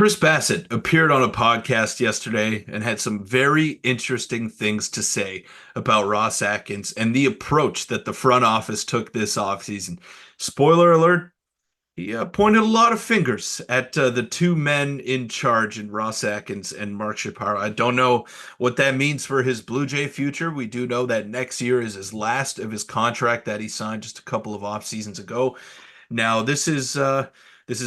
Chris Bassett appeared on a podcast yesterday and had some very interesting things to say about Ross Atkins and the approach that the front office took this offseason. Spoiler alert, he pointed a lot of fingers at the two men in charge in Ross Atkins and Mark Shapiro. I don't know what that means for his Blue Jay future. We do know that next year is his last of his contract that he signed just a couple of off seasons ago. Now, this is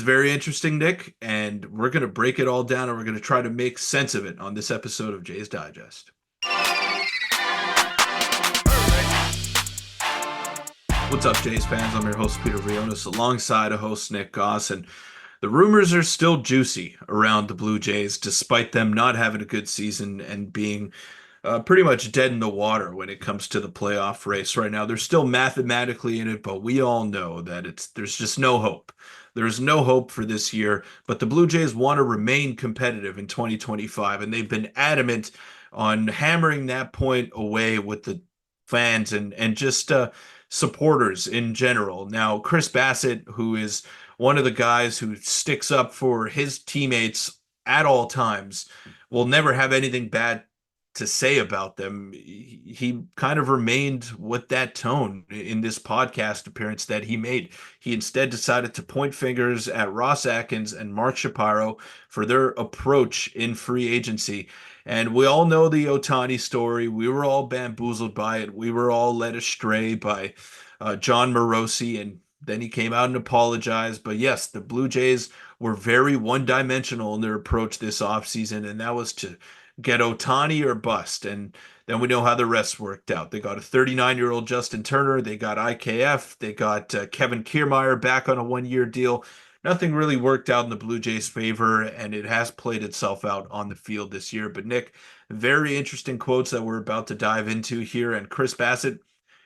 very interesting, Nick, and we're going to break it all down and we're going to try to make sense of it on this episode of Jay's Digest. What's up, Jays fans? I'm your host, Peter Vryonis, alongside a host, Nick Gosse, and the rumors are still juicy around the Blue Jays, despite them not having a good season and being pretty much dead in the water when it comes to the playoff race right now. They're still mathematically in it, but we all know that there's just no hope. There's no hope for this year, but the Blue Jays want to remain competitive in 2025, and they've been adamant on hammering that point away with the fans and just supporters in general. Now, Chris Bassett, who is one of the guys who sticks up for his teammates at all times, will never have anything bad to say about them. He kind of remained with that tone in this podcast appearance that he made. He instead decided to point fingers at Ross Atkins and Mark Shapiro for their approach in free agency. And we all know the Ohtani story. We were all bamboozled by it. We were all led astray by John Morosi, and then he came out and apologized. But yes, the Blue Jays were very one-dimensional in their approach this offseason, and that was to get Ohtani or bust. And then we know how the rest worked out. They got a 39-year-old Justin Turner. They got IKF. They got Kevin Kiermaier back on a one-year deal. Nothing really worked out in the Blue Jays' favor, and it has played itself out on the field this year. But Nick, very interesting quotes that we're about to dive into here. And Chris Bassett,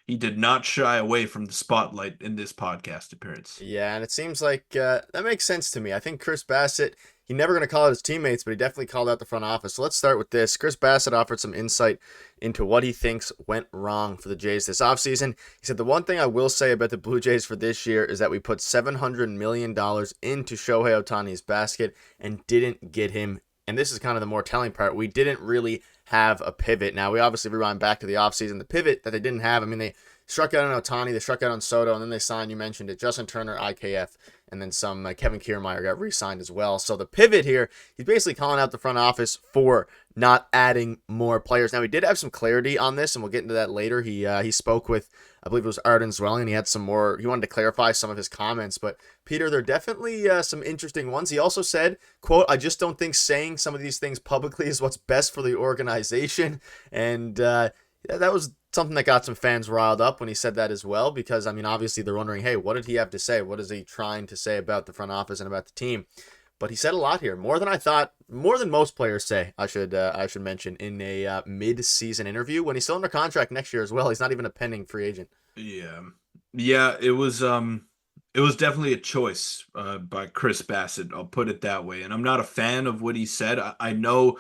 he did not shy away from the spotlight in this podcast appearance. Yeah, and it seems like that makes sense to me. I think Chris Bassett, he never going to call out his teammates, but he definitely called out the front office. So let's start with this. Chris Bassett offered some insight into what he thinks went wrong for the Jays this offseason. He said, the one thing I will say about the Blue Jays for this year is that we put $700 million into Shohei Ohtani's basket and didn't get him. And this is kind of the more telling part. We didn't really have a pivot. Now, we obviously rewind back to the offseason. The pivot that they didn't have, I mean, they struck out on Ohtani, they struck out on Soto, and then they signed, you mentioned it, Justin Turner, IKF, and then some Kevin Kiermaier got re-signed as well. So the pivot here, he's basically calling out the front office for not adding more players. Now, he did have some clarity on this, and we'll get into that later. He spoke with, I believe it was Arden Zwelling, and he had some more, he wanted to clarify some of his comments. But Peter, there are definitely some interesting ones. He also said, quote, I just don't think saying some of these things publicly is what's best for the organization. And that was something that got some fans riled up when he said that as well, because, I mean, obviously they're wondering, hey, what did he have to say? What is he trying to say about the front office and about the team? But he said a lot here, more than I thought, more than most players say, I should mention, in a mid-season interview when he's still under contract next year as well. He's not even a pending free agent. Yeah, it was definitely a choice by Chris Bassett. I'll put it that way. And I'm not a fan of what he said. I know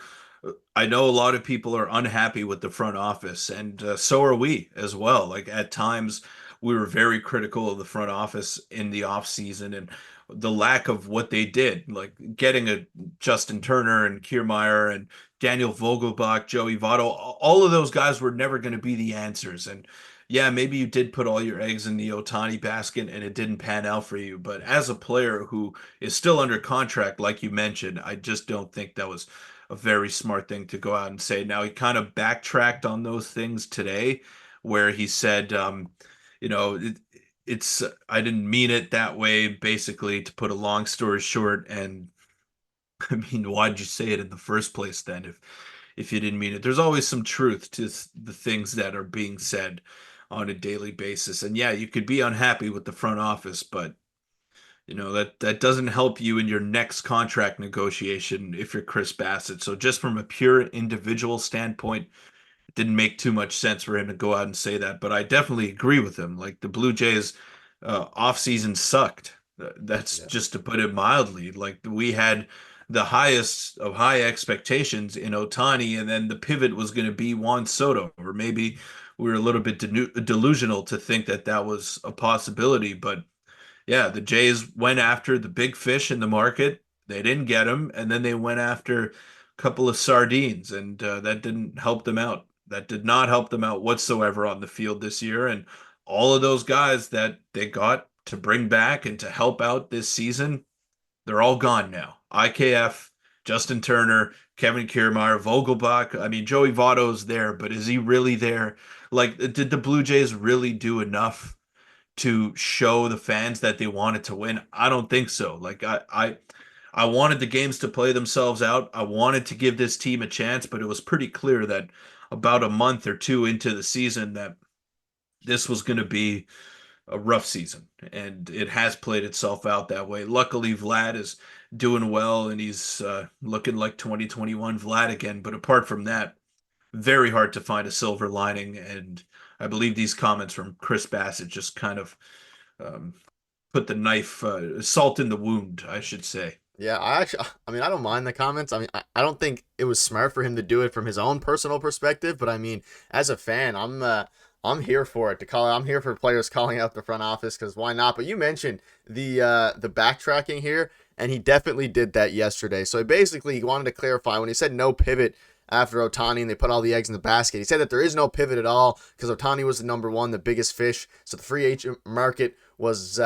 a lot of people are unhappy with the front office, and so are we as well. Like at times, we were very critical of the front office in the offseason and the lack of what they did, like getting a Justin Turner and Kiermaier and Daniel Vogelbach, Joey Votto. All of those guys were never going to be the answers. And yeah, maybe you did put all your eggs in the Ohtani basket and it didn't pan out for you. But as a player who is still under contract, like you mentioned, I just don't think that was a very smart thing to go out and say. Now, he kind of backtracked on those things today, where he said, it's I didn't mean it that way, basically, to put a long story short. And I mean, why'd you say it in the first place then if you didn't mean it? There's always some truth to the things that are being said on a daily basis. And yeah, you could be unhappy with the front office, but that doesn't help you in your next contract negotiation if you're Chris Bassett. So just from a pure individual standpoint, it didn't make too much sense for him to go out and say that. But I definitely agree with him. Like the Blue Jays offseason sucked. That's just to put it mildly. Like we had the highest of high expectations in Ohtani, and then the pivot was going to be Juan Soto, or maybe we were a little bit delusional to think that that was a possibility. But yeah, the Jays went after the big fish in the market. They didn't get him, and then they went after a couple of sardines, and that didn't help them out. That did not help them out whatsoever on the field this year. And all of those guys that they got to bring back and to help out this season, they're all gone now. IKF, Justin Turner, Kevin Kiermaier, Vogelbach. I mean, Joey Votto's there, but is he really there? Like, did the Blue Jays really do enough to show the fans that they wanted to win? I don't think so. Like, I wanted the games to play themselves out. I wanted to give this team a chance, but it was pretty clear that about a month or two into the season that this was going to be a rough season, and it has played itself out that way. Luckily, Vlad is doing well, and he's looking like 2021 Vlad again. But apart from that, very hard to find a silver lining. And I believe these comments from Chris Bassett just kind of um, put the knife, salt in the wound, I should say. Yeah, I mean, I don't mind the comments. I mean, I don't think it was smart for him to do it from his own personal perspective, but I mean, as a fan, I'm here for it. I'm here for players calling out the front office because why not? But you mentioned the backtracking here, and he definitely did that yesterday. So he wanted to clarify when he said no pivot after Ohtani and they put all the eggs in the basket. He said that there is no pivot at all because Ohtani was the number one, the biggest fish. So the free agent market was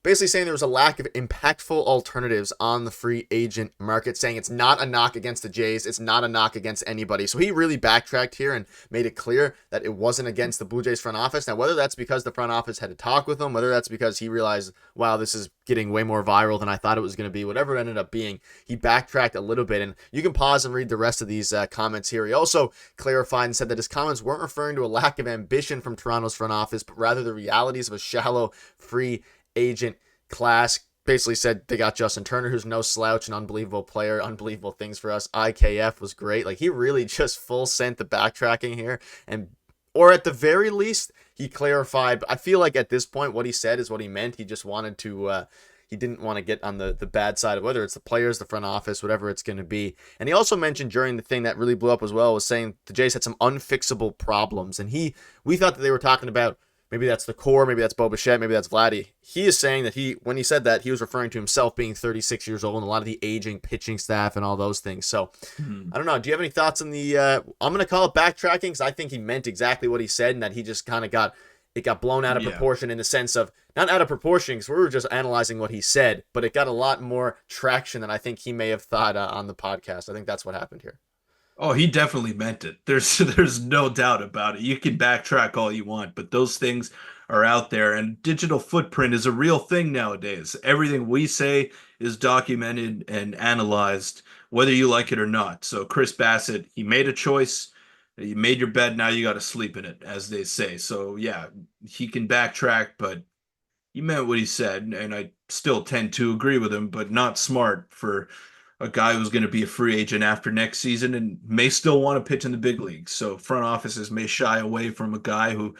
basically saying there was a lack of impactful alternatives on the free agent market, saying it's not a knock against the Jays. It's not a knock against anybody. So he really backtracked here and made it clear that it wasn't against the Blue Jays front office. Now, whether that's because the front office had to talk with him, whether that's because he realized, wow, this is getting way more viral than I thought it was going to be, whatever it ended up being, he backtracked a little bit. And you can pause and read the rest of these comments here. He also clarified and said that his comments weren't referring to a lack of ambition from Toronto's front office, but rather the realities of a shallow free agent class. Basically said they got Justin Turner, who's no slouch, an unbelievable player, unbelievable things for us. IKF was great. Like, he really just full sent the backtracking here, and or at the very least he clarified. I feel like at this point what he said is what he meant. He just wanted to he didn't want to get on the bad side of whether it's the players, the front office, whatever it's going to be. And he also mentioned during the thing that really blew up as well was saying the Jays had some unfixable problems, and we thought that they were talking about maybe that's the core, maybe that's Bichette, maybe that's Vladdy. He is saying that when he said that, he was referring to himself being 36 years old and a lot of the aging pitching staff and all those things. So, I don't know. Do you have any thoughts on the, I'm going to call it backtracking because I think he meant exactly what he said and that he just kind of got blown out of proportion in the sense of, not out of proportion because we were just analyzing what he said, but it got a lot more traction than I think he may have thought on the podcast. I think that's what happened here. Oh, he definitely meant it. There's no doubt about it. You can backtrack all you want, but those things are out there, and digital footprint is a real thing nowadays. Everything we say is documented and analyzed, whether you like it or not. So Chris Bassett, he made a choice. You made your bed, now you got to sleep in it, as they say. So yeah, he can backtrack, but he meant what he said, and I still tend to agree with him, but not smart for a guy who's going to be a free agent after next season and may still want to pitch in the big leagues. So front offices may shy away from a guy who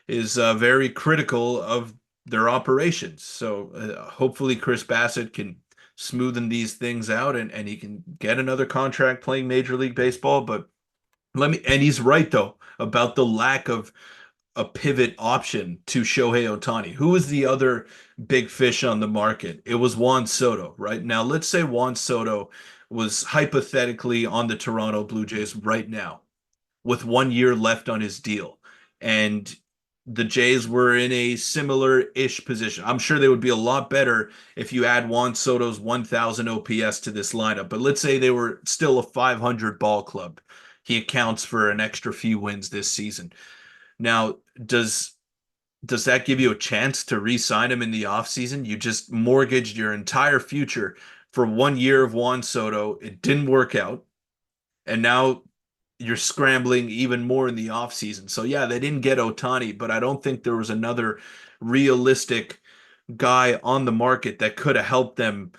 is very critical of their operations. So hopefully Chris Bassett can smoothen these things out and he can get another contract playing Major League Baseball. But and he's right though about the lack of a pivot option to Shohei Ohtani. Who was the other big fish on the market? It was Juan Soto, right? Now, let's say Juan Soto was hypothetically on the Toronto Blue Jays right now with 1 year left on his deal. And the Jays were in a similar-ish position. I'm sure they would be a lot better if you add Juan Soto's 1,000 OPS to this lineup. But let's say they were still a 500 ball club. He accounts for an extra few wins this season. Now, does that give you a chance to re-sign him in the offseason? You just mortgaged your entire future for 1 year of Juan Soto. It didn't work out. And now you're scrambling even more in the offseason. So yeah, they didn't get Ohtani, but I don't think there was another realistic guy on the market that could have helped them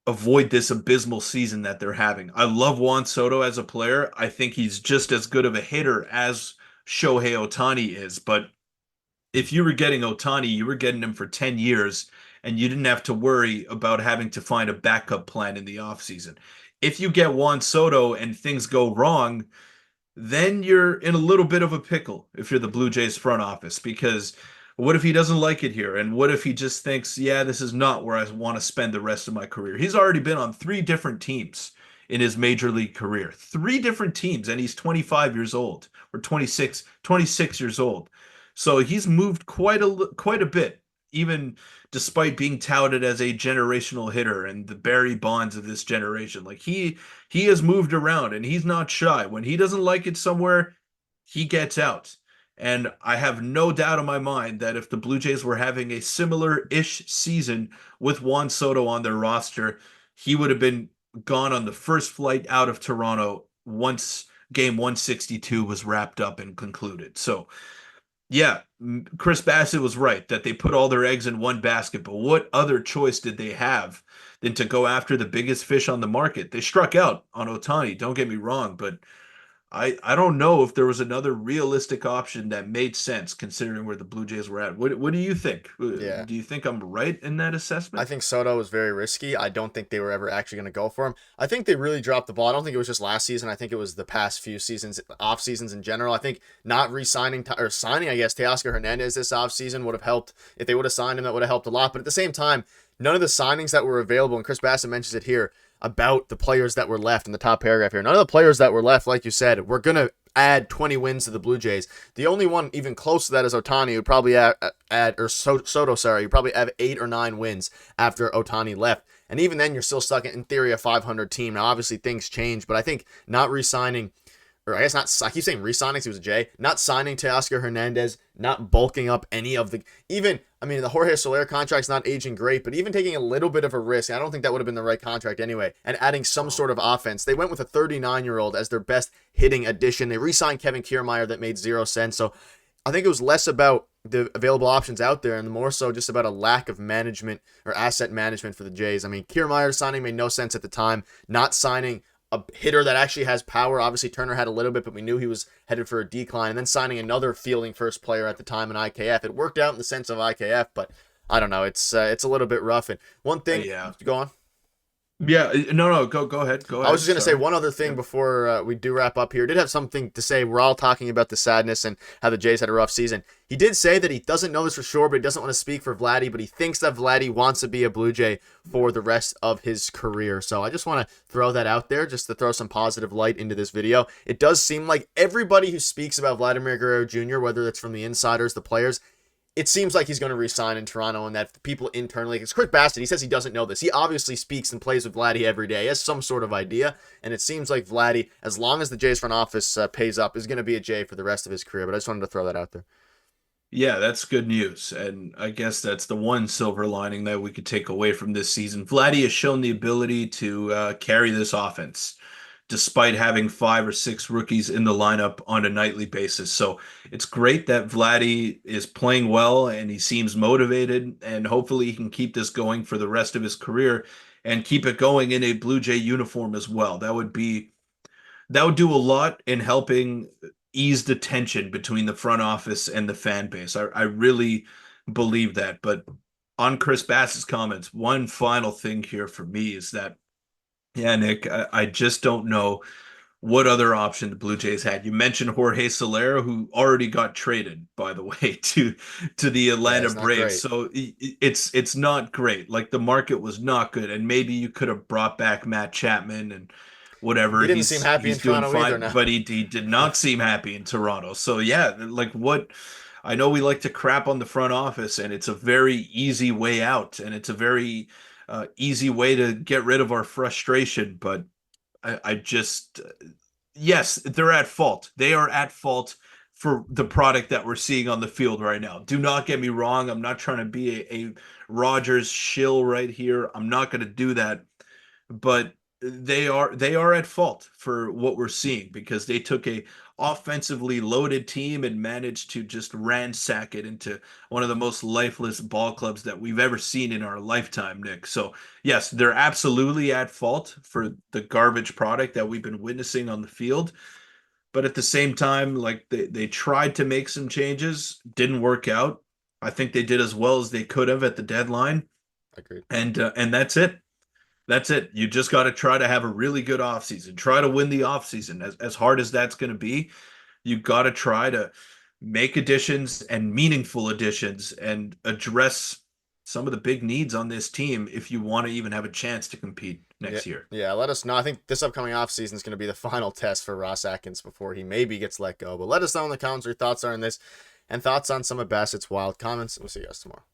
avoid this abysmal season that they're having. I love Juan Soto as a player. I think he's just as good of a hitter as Shohei Ohtani is, but if you were getting Ohtani, you were getting him for 10 years and you didn't have to worry about having to find a backup plan in the offseason. If you get Juan Soto and things go wrong, then you're in a little bit of a pickle if you're the Blue Jays front office because What if he doesn't like it here? And what if he just thinks, yeah, this is not where I want to spend the rest of my career? He's already been on three different teams in his major league career, three different teams, and he's 25 years old or 26 years old. So he's moved quite a bit, even despite being touted as a generational hitter and the Barry Bonds of this generation. Like he has moved around and he's not shy. When he doesn't like it somewhere, he gets out. And I have no doubt in my mind that if the Blue Jays were having a similar-ish season with Juan Soto on their roster, he would have been gone on the first flight out of Toronto once game 162 was wrapped up and concluded. So, yeah, Chris Bassett was right that they put all their eggs in one basket, but what other choice did they have than to go after the biggest fish on the market? They struck out on Ohtani, don't get me wrong, but I don't know if there was another realistic option that made sense considering where the Blue Jays were at. What do you think? Yeah. Do you think I'm right in that I assessment? think Soto was very risky. I don't think they were ever actually going to go for him. I think they really dropped the ball. I don't think it was just last season. I think it was the past few seasons, off seasons in general. I think not re-signing or signing, I guess, Teoscar Hernandez this off season would have helped. If they would have signed him, that would have helped a lot. But at the same time, none of the signings that were available, and Chris Bassett mentions it here about the players that were left in the top paragraph here. None of the players that were left, like you said, were going to add 20 wins to the Blue Jays. The only one even close to that is Ohtani, who'd probably Soto, sorry, who'd probably have 8 or 9 wins after Ohtani left. And even then, you're still stuck in theory a 500 team. Now, obviously, things change, but I think not re-signing, or I guess not, I keep saying re-signing, he was a J, not signing Teoscar Hernandez, not bulking up any of the, even, I mean, the Jorge Soler contract's not aging great, but even taking a little bit of a risk, I don't think that would have been the right contract anyway, and adding some sort of offense. They went with a 39-year-old as their best hitting addition. They re-signed Kevin Kiermaier that made 0 sense. So I think it was less about the available options out there and more so just about a lack of management or asset management for the Jays. I mean, Kiermaier signing made no sense at the time. Not signing a hitter that actually has power. Obviously, Turner had a little bit, but we knew he was headed for a decline. And then signing another fielding first player at the time in IKF. It worked out in the sense of IKF, but I don't know. It's a little bit rough. And one thing, Yeah. go on. Yeah, no, go ahead. Go I was ahead. just going to say Sorry. one other thing Yeah. before we do wrap up here. I did have something to say. We're all talking about the sadness and how the Jays had a rough season. He did say that he doesn't know this for sure, but he doesn't want to speak for Vladdy, but he thinks that Vladdy wants to be a Blue Jay for the rest of his career. So I just want to throw that out there just to throw some positive light into this video. It does seem like everybody who speaks about Vladimir Guerrero Jr., whether that's from the insiders, the players, it seems like he's going to re-sign in Toronto and that the people internally, because Chris Bassett, he says he doesn't know this. He obviously speaks and plays with Vladdy every day. He has some sort of idea, and it seems like Vladdy, as long as the Jays front office pays up, is going to be a Jay for the rest of his career. But I just wanted to throw that out there. Yeah, that's good news. And I guess that's the one silver lining that we could take away from this season. Vladdy has shown the ability to carry this offense despite having 5 or 6 rookies in the lineup on a nightly basis. So it's great that Vladdy is playing well and he seems motivated, and hopefully he can keep this going for the rest of his career and keep it going in a Blue Jay uniform as well. That would do a lot in helping ease the tension between the front office and the fan base. I really believe that. But on Chris Bass's comments, one final thing here for me is that, yeah, Nick, I just don't know what other option the Blue Jays had. You mentioned Jorge Soler, who already got traded, by the way, to the Yeah, Atlanta it's not Braves. great. So it's not great. Like the market was not good, and maybe you could have brought back Matt Chapman and He whatever. didn't seem happy in He's doing Toronto either fine, now. but he did not seem happy in Toronto. So yeah, like what I know we like to crap on the front office, and it's a very easy way out, and it's a very easy way to get rid of our frustration. But I just, yes, they're at fault. They are at fault for the product that we're seeing on the field right now. Do not get me wrong. I'm not trying to be a Rogers shill right here. I'm not going to do that, but they are at fault for what we're seeing because they took a offensively loaded team and managed to just ransack it into one of the most lifeless ball clubs that we've ever seen in our lifetime, Nick. So, yes, they're absolutely at fault for the garbage product that we've been witnessing on the field. But at the same time, like they tried to make some changes, didn't work out. I think they did as well as they could have at the deadline, Agreed. and that's it. That's it. You just got to try to have a really good offseason. Try to win the offseason as hard as that's going to be. You got to try to make additions and meaningful additions and address some of the big needs on this team if you want to even have a chance to compete Yeah, next year. yeah. Let us know. I think this upcoming offseason is going to be the final test for Ross Atkins before he maybe gets let go. But let us know in the comments what your thoughts are on this and thoughts on some of Bassitt's wild comments. We'll see you guys tomorrow.